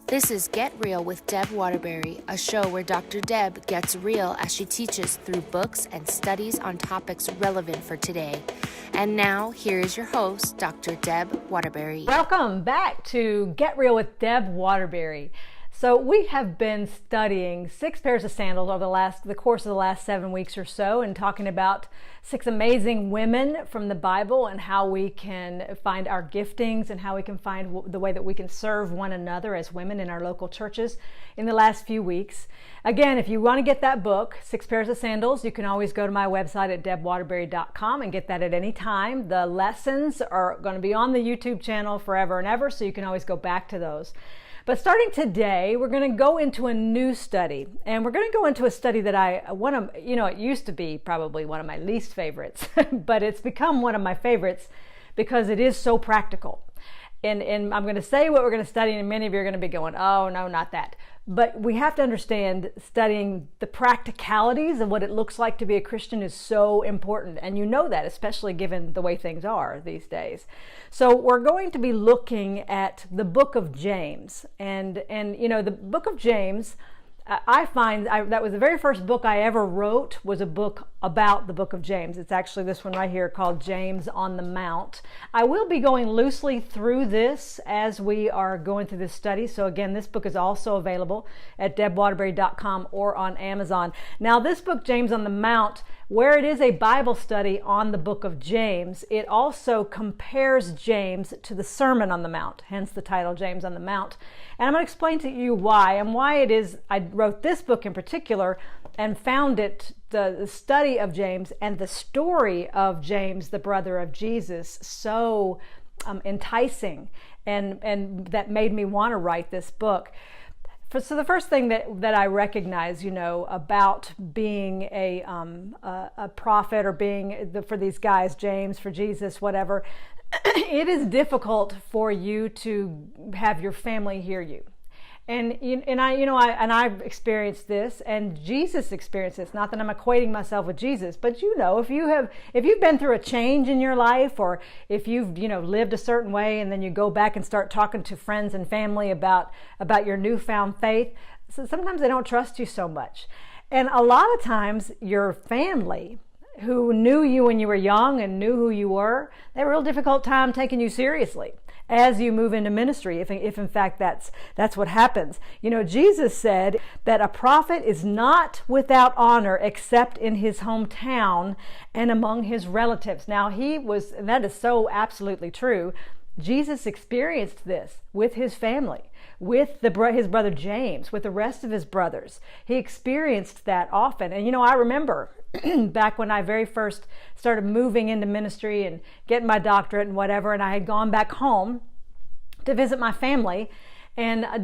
This is Get Real with Deb Waterbury, a show where Dr. Deb gets real as she teaches through books and studies on topics relevant for today. And now, here is your host, Dr. Deb Waterbury. Welcome back to Get Real with Deb Waterbury. So we have been studying 6 pairs of sandals over the course of the last 7 weeks or so, and talking about 6 amazing women from the Bible and how we can find our giftings and how we can find the way that we can serve one another as women in our local churches in the last few weeks. Again, if you want to get that book, 6 Pairs of Sandals, you can always go to my website at debwaterbury.com and get that at any time. The lessons are going to be on the YouTube channel forever and ever, so you can always go back to those. But starting today, we're going to go into a new study, and we're going to go into a study that it used to be probably one of my least favorites, but it's become one of my favorites because it is so practical. And I'm going to say what we're going to study, and many of you are going to be going, oh, no, not that. But we have to understand studying the practicalities of what it looks like to be a Christian is so important. And you know that, especially given the way things are these days. So we're going to be looking at the book of James. And the book of James, I find that was the very first book I ever wrote, was a book about the book of James. It's actually this one right here called James on the Mount. I will be going loosely through this as we are going through this study. So again, this book is also available at debwaterbury.com or on Amazon. Now this book, James on the Mount, where it is a Bible study on the book of James, it also compares James to the Sermon on the Mount, hence the title James on the Mount. And I'm going to explain to you why and why it is I wrote this book in particular and found it, the study of James and the story of James, the brother of Jesus, so enticing and that made me want to write this book. So the first thing that I recognize, about being a prophet or being for these guys, James, for Jesus, whatever, it is difficult for you to have your family hear you. And I've experienced this, and Jesus experienced this. Not that I'm equating myself with Jesus, but if you've been through a change in your life, or if you've lived a certain way, and then you go back and start talking to friends and family about your newfound faith, so sometimes they don't trust you so much. And a lot of times your family, who knew you when you were young and knew who you were, they have a real difficult time taking you seriously as you move into ministry, if in fact that's what happens. Jesus said that a prophet is not without honor except in his hometown and among his relatives. Now and that is so absolutely true. Jesus experienced this with his family, with his brother James, with the rest of his brothers. He experienced that often. And I remember back when I very first started moving into ministry and getting my doctorate and whatever, and I had gone back home to visit my family. And my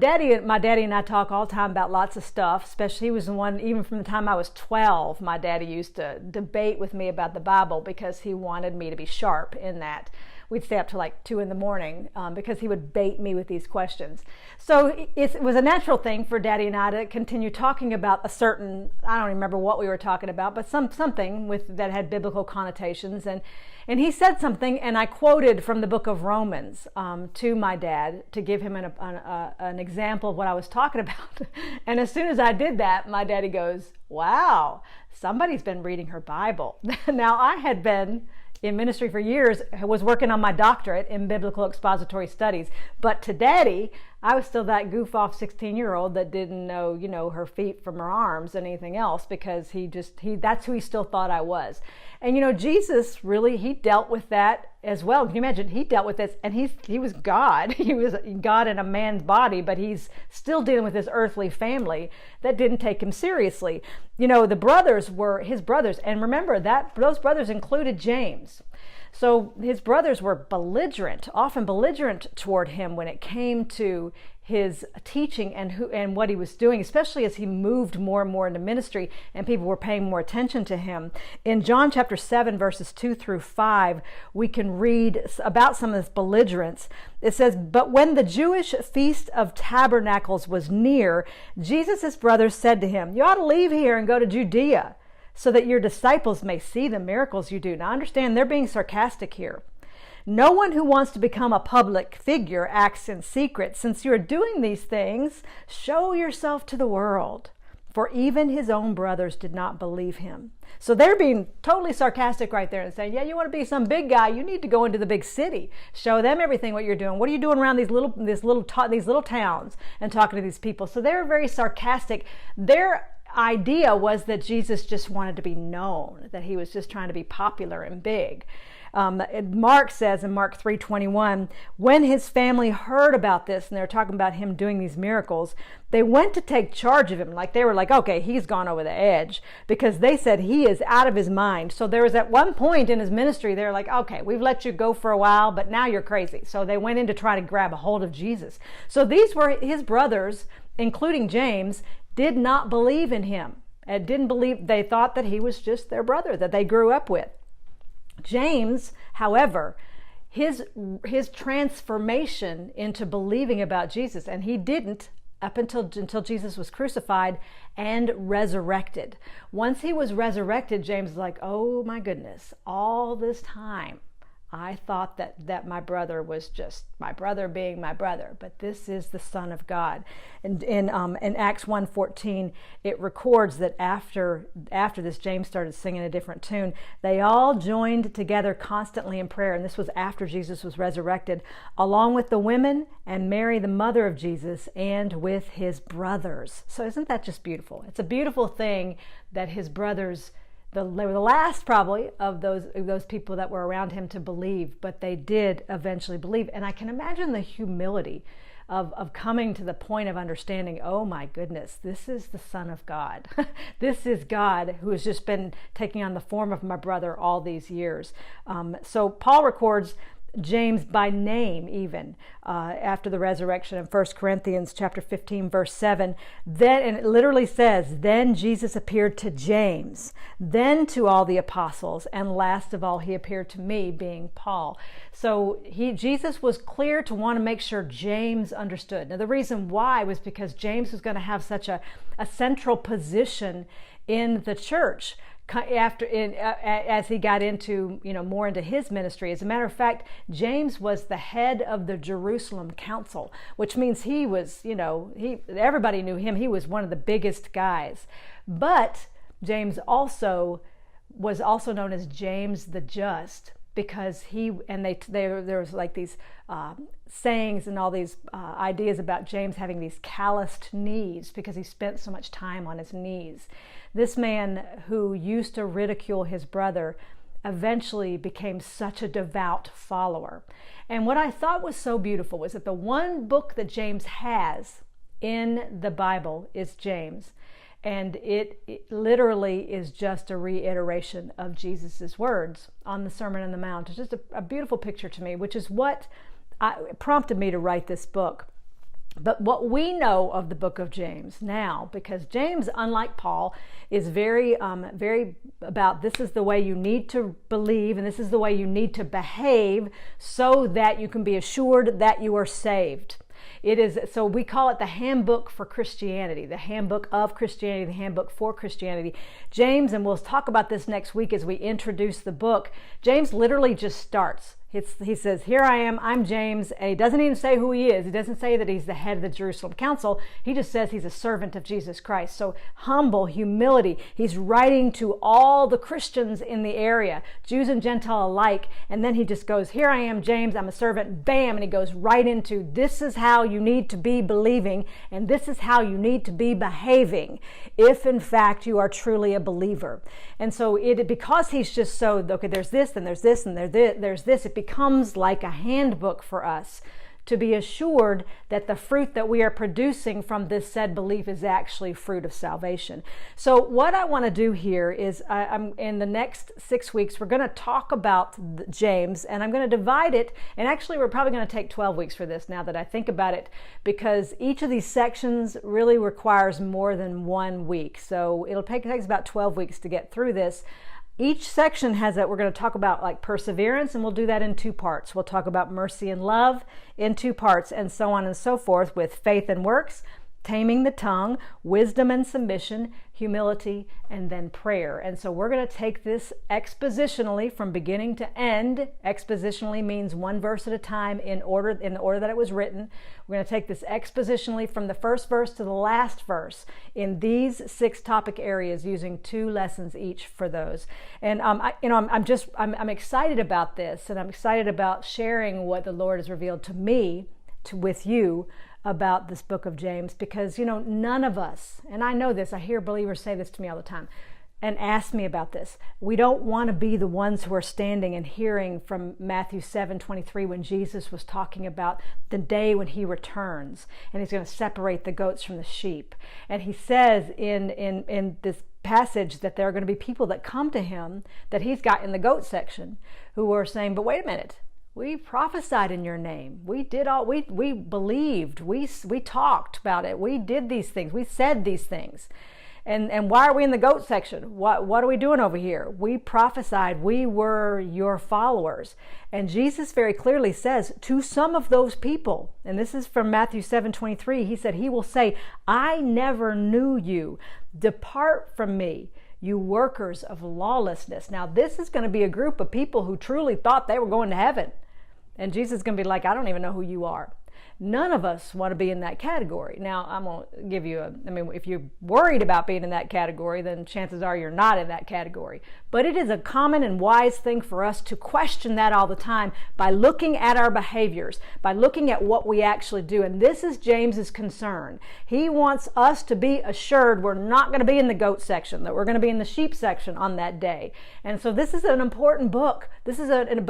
daddy and I talk all the time about lots of stuff, especially he was the one, even from the time I was 12, my daddy used to debate with me about the Bible because he wanted me to be sharp in that. We'd stay up till like 2 a.m. Because he would bait me with these questions. So it was a natural thing for Daddy and I to continue talking about a certain, I don't remember what we were talking about, but something that had biblical connotations. And he said something, and I quoted from the book of Romans to my dad to give him an example of what I was talking about. And as soon as I did that, my daddy goes, "Wow, somebody's been reading her Bible." Now, I had been in ministry for years, was working on my doctorate in biblical expository studies. But to Daddy, I was still that goof-off 16-year-old that didn't know, her feet from her arms and anything else, because that's who he still thought I was. And Jesus really, he dealt with that as well. Can you imagine? He dealt with this, and he was God. He was God in a man's body, but he's still dealing with his earthly family that didn't take him seriously. The brothers were his brothers, and remember that those brothers included James. So his brothers were often belligerent toward him when it came to his teaching and what he was doing, especially as he moved more and more into ministry and people were paying more attention to him. In John chapter 7, verses 2 through 5, we can read about some of this belligerence. It says, "But when the Jewish feast of tabernacles was near, Jesus' brothers said to him, 'You ought to leave here and go to Judea, so that your disciples may see the miracles you do.'" Now understand, they're being sarcastic here. No one who wants to become a public figure acts in secret. Since you are doing these things, show yourself to the world. For even his own brothers did not believe him. So they're being totally sarcastic right there and saying, yeah, you want to be some big guy, you need to go into the big city. Show them everything what you're doing. What are you doing around these little towns and talking to these people? So they're very sarcastic. Their idea was that Jesus just wanted to be known, that he was just trying to be popular and big. Mark says in Mark 3:21, when his family heard about this, and they're talking about him doing these miracles, they went to take charge of him. Like they were like, okay, he's gone over the edge, because they said he is out of his mind. So there was at one point in his ministry, they're like, okay, we've let you go for a while, but now you're crazy. So they went in to try to grab a hold of Jesus. So these were his brothers, including James, did not believe in him. And didn't believe, they thought that he was just their brother that they grew up with. James, however, his transformation into believing about Jesus, and he didn't up until Jesus was crucified and resurrected. Once he was resurrected, James was like, oh my goodness, all this time I thought that my brother was just my brother being my brother, but this is the Son of God. And in Acts 1:14, it records that after this, James started singing a different tune. They all joined together constantly in prayer, and this was after Jesus was resurrected, along with the women and Mary, the mother of Jesus, and with his brothers. So isn't that just beautiful? It's a beautiful thing that his brothers, they were the last probably of those people that were around him to believe, but they did eventually believe. And I can imagine the humility of coming to the point of understanding, oh my goodness, this is the Son of God. This is God who has just been taking on the form of my brother all these years. So Paul records James by name even after the resurrection in 1 Corinthians chapter 15 verse 7. Then, and it literally says, then Jesus appeared to James, then to all the apostles, and last of all he appeared to me, being Paul. So Jesus was clear to want to make sure James understood. Now the reason why was because James was going to have such a central position in the church as he got into, more into his ministry. As a matter of fact, James was the head of the Jerusalem council, which means he was, everybody knew him. He was one of the biggest guys. But James was also known as James the Just, because there was like these sayings and all these ideas about James having these calloused knees because he spent so much time on his knees. This man who used to ridicule his brother eventually became such a devout follower. And what I thought was so beautiful was that the one book that James has in the Bible is James. And it literally is just a reiteration of Jesus's words on the Sermon on the Mount. It's just a beautiful picture to me, which is what prompted me to write this book. But what we know of the book of James now, because James, unlike Paul, is very about this is the way you need to believe and this is the way you need to behave so that you can be assured that you are saved. It is, so we call it the handbook for Christianity, the handbook of Christianity, the handbook for Christianity. James, and we'll talk about this next week as we introduce the book, James literally just starts. He says, here I am, I'm James, and he doesn't even say who he is. He doesn't say that he's the head of the Jerusalem council. He just says he's a servant of Jesus Christ. So humble, humility. He's writing to all the Christians in the area, Jews and Gentile alike, and then he just goes, here I am, James, I'm a servant, bam, and he goes right into this is how you need to be believing, and this is how you need to be behaving, if in fact you are truly a believer. And so because he's just so, okay, there's this, and there's this, and there's this, it becomes like a handbook for us to be assured that the fruit that we are producing from this said belief is actually fruit of salvation. So what I want to do here is I'm in the next 6 weeks, we're going to talk about James, and I'm going to divide it. And actually, we're probably going to take 12 weeks for this now that I think about it, because each of these sections really requires more than 1 week. So it takes about 12 weeks to get through this. Each section has we're going to talk about like perseverance, and we'll do that in 2 parts. We'll talk about mercy and love in 2 parts, and so on and so forth, with faith and works, taming the tongue, wisdom and submission, humility, and then prayer. And so we're going to take this expositionally from beginning to end. Expositionally means one verse at a time in the order that it was written. We're going to take this expositionally from the first verse to the last verse in these 6 topic areas, using 2 lessons each for those. And I'm excited about this, and I'm excited about sharing what the Lord has revealed to me with you about this book of James, because none of us, and I know this, I hear believers say this to me all the time and ask me about this. We don't want to be the ones who are standing and hearing from Mathew 7:23 when Jesus was talking about the day when he returns and he's going to separate the goats from the sheep. And he says in this passage that there are going to be people that come to him that he's got in the goat section who are saying, but wait a minute, we prophesied in your name. We did all, we believed, we talked about it. We did these things. We said these things. And why are we in the goat section? What are we doing over here? We prophesied. We were your followers. And Jesus very clearly says to some of those people, and this is from Mathew 7:23, he said, he will say, I never knew you. Depart from me, you workers of lawlessness. Now, this is going to be a group of people who truly thought they were going to heaven. And Jesus is going to be like, I don't even know who you are. None of us want to be in that category. Now, I'm going to give you if you're worried about being in that category, then chances are you're not in that category. But it is a common and wise thing for us to question that all the time by looking at our behaviors, by looking at what we actually do. And this is James's concern. He wants us to be assured we're not going to be in the goat section, that we're going to be in the sheep section on that day. And so this is an important book. But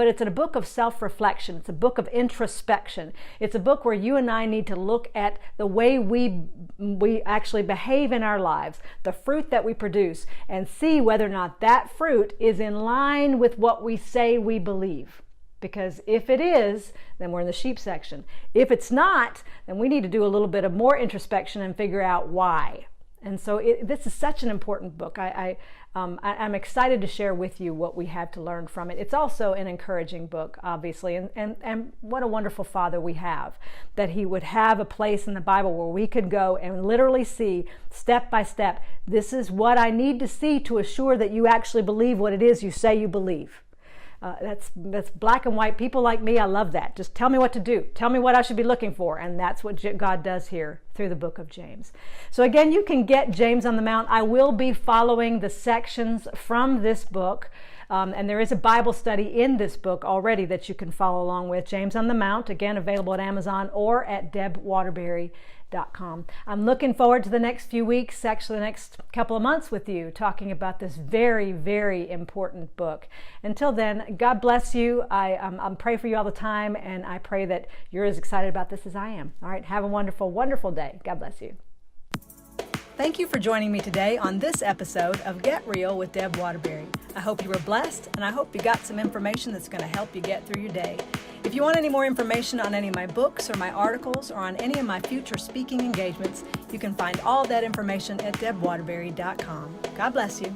it's a book of self-reflection. It's a book of introspection. It's a book where you and I need to look at the way we actually behave in our lives, the fruit that we produce, and see whether or not that fruit is in line with what we say we believe. Because if it is, then we're in the sheep section. If it's not, then we need to do a little bit of more introspection and figure out why. And so this is such an important book. I'm excited to share with you what we have to learn from it. It's also an encouraging book, obviously, and what a wonderful Father we have, that he would have a place in the Bible where we could go and literally see step by step, this is what I need to see to assure that you actually believe what it is you say you believe. That's black and white. People like me, I love that. Just tell me what to do. Tell me what I should be looking for. And that's what God does here through the book of James. So again, you can get James on the Mount. I will be following the sections from this book. And there is a Bible study in this book already that you can follow along with. James on the Mount, again, available at Amazon or at debwaterbury.com. I'm looking forward to the next few weeks, actually the next couple of months with you, talking about this very, very important book. Until then, God bless you. I pray for you all the time, and I pray that you're as excited about this as I am. All right, have a wonderful, wonderful day. God bless you. Thank you for joining me today on this episode of Get Real with Deb Waterbury. I hope you were blessed, and I hope you got some information that's going to help you get through your day. If you want any more information on any of my books or my articles or on any of my future speaking engagements, you can find all that information at debwaterbury.com. God bless you.